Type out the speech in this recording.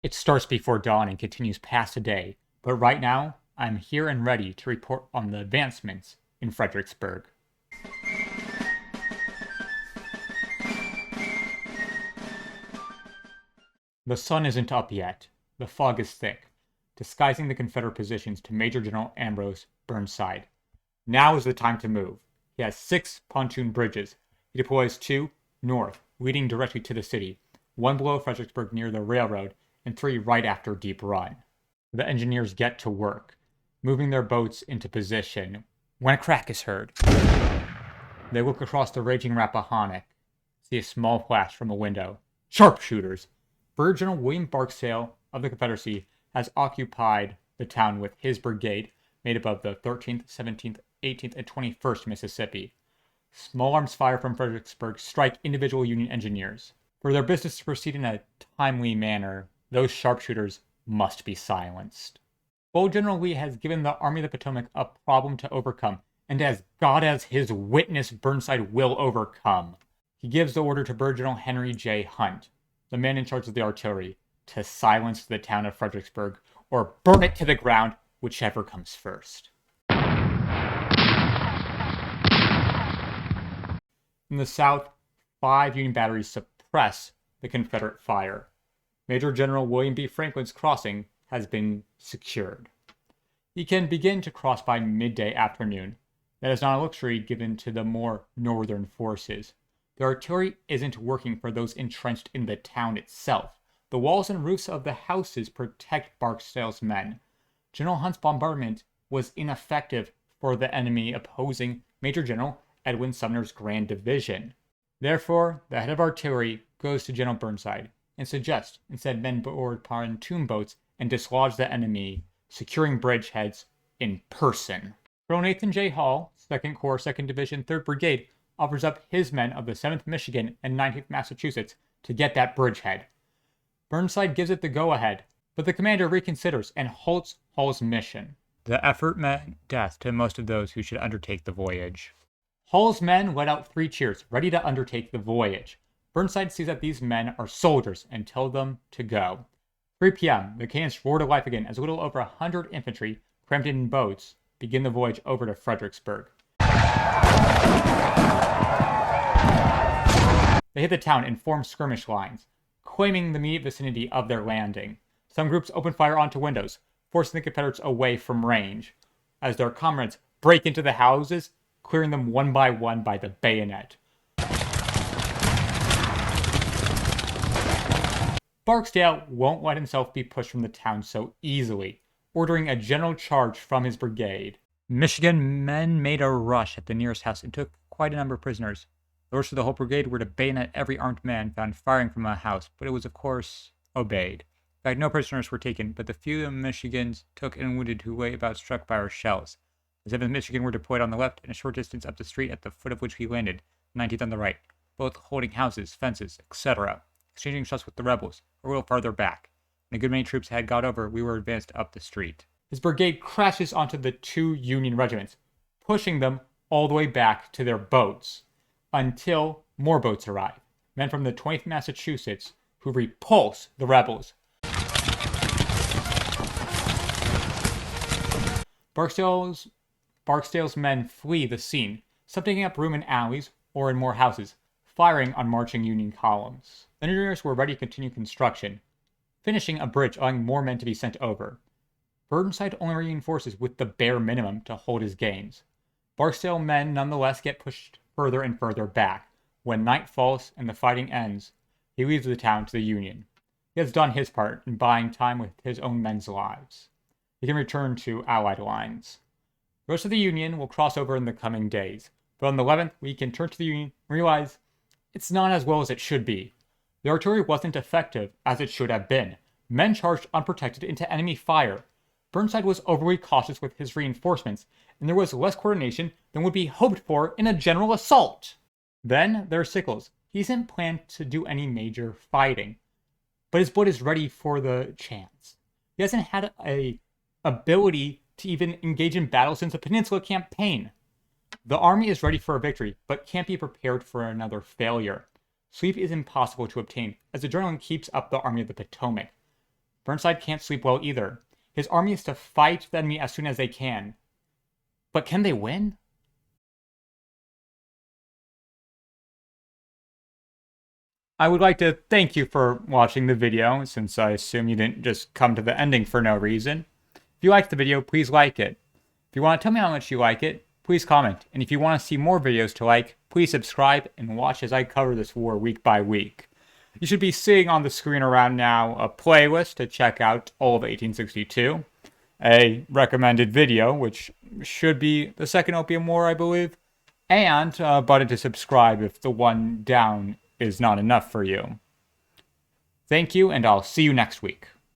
It starts before dawn and continues past a day, but right now, I'm here and ready to report on the advancements in Fredericksburg. The sun isn't up yet. The fog is thick, disguising the Confederate positions to Major General Ambrose Burnside. Now is the time to move. He has 6 pontoon bridges. He deploys 2 north, leading directly to the city, 1 below Fredericksburg near the railroad, and 3 right after Deep Run. The engineers get to work, moving their boats into position when a crack is heard. They look across the raging Rappahannock, see a small flash from a window. Sharpshooters! Brigadier General William Barksdale of the Confederacy has occupied the town with his brigade, made up of the 13th, 17th, 18th, and 21st Mississippi. Small arms fire from Fredericksburg strike individual Union engineers. For their business to proceed in a timely manner, those sharpshooters must be silenced. Bold General Lee has given the Army of the Potomac a problem to overcome, and as God as his witness, Burnside will overcome. He gives the order to Brigadier General Henry J. Hunt, the man in charge of the artillery, to silence the town of Fredericksburg or burn it to the ground, whichever comes first. In the south, 5 Union batteries suppress the Confederate fire. Major General William B. Franklin's crossing has been secured. He can begin to cross by midday afternoon. That is not a luxury given to the more northern forces. The artillery isn't working for those entrenched in the town itself. The walls and roofs of the houses protect Barksdale's men. General Hunt's bombardment was ineffective for the enemy opposing Major General Edwin Sumner's Grand Division. Therefore, the head of artillery goes to General Burnside and suggests instead men board pontoon boats and dislodge the enemy, securing bridgeheads in person. Colonel Nathan J. Hall, 2nd Corps, 2nd Division, 3rd Brigade, offers up his men of the 7th Michigan and 19th Massachusetts to get that bridgehead. Burnside gives it the go-ahead, but the commander reconsiders and halts Hall's mission. The effort meant death to most of those who should undertake the voyage. Hall's men let out 3 cheers, ready to undertake the voyage. Burnside sees that these men are soldiers and tells them to go. 3 p.m., the cannons roar to life again as a little over 100 infantry, crammed in boats, begin the voyage over to Fredericksburg. They hit the town and form skirmish lines, claiming the immediate vicinity of their landing. Some groups open fire onto windows, forcing the Confederates away from range, as their comrades break into the houses, clearing them one by the bayonet. Barksdale won't let himself be pushed from the town so easily, ordering a general charge from his brigade. Michigan men made a rush at the nearest house and took quite a number of prisoners. The orders of the whole brigade were to bayonet every armed man found firing from a house, but it was, of course, obeyed. In fact, no prisoners were taken, but the few Michigans took and wounded who lay about struck by our shells. The 7th Michigan were deployed on the left and a short distance up the street at the foot of which we landed, 19th on the right, both holding houses, fences, etc., exchanging shots with the rebels, a little farther back. When a good many troops had got over, we were advanced up the street. His brigade crashes onto the 2 Union regiments, pushing them all the way back to their boats, until more boats arrive, men from the 20th Massachusetts, who repulse the rebels. Barksdale's men flee the scene, some taking up room in alleys or in more houses, firing on marching Union columns. The engineers were ready to continue construction, finishing a bridge allowing more men to be sent over. Burnside only reinforces with the bare minimum to hold his gains. Barksdale men nonetheless get pushed further and further back. When night falls and the fighting ends, he leaves the town to the Union. He has done his part in buying time with his own men's lives. He can return to Allied lines. The rest of the Union will cross over in the coming days, but on the 11th we can turn to the Union and realize it's not as well as it should be. The artillery wasn't effective as it should have been. Men charged unprotected into enemy fire. Burnside was overly cautious with his reinforcements, and there was less coordination than would be hoped for in a general assault. Then there's Sickles. He isn't planned to do any major fighting, but his blood is ready for the chance. He hasn't had a ability to even engage in battle since the Peninsula Campaign. The army is ready for a victory, but can't be prepared for another failure. Sleep is impossible to obtain, as the adrenaline keeps up the Army of the Potomac. Burnside can't sleep well either. His army is to fight the enemy as soon as they can. But can they win? I would like to thank you for watching the video, since I assume you didn't just come to the ending for no reason. If you liked the video, please like it. If you want to tell me how much you like it, please comment. And if you want to see more videos to like, please subscribe and watch as I cover this war week by week. You should be seeing on the screen around now a playlist to check out all of 1862, a recommended video, which should be the Second Opium War, I believe, and a button to subscribe if the one down is not enough for you. Thank you, and I'll see you next week.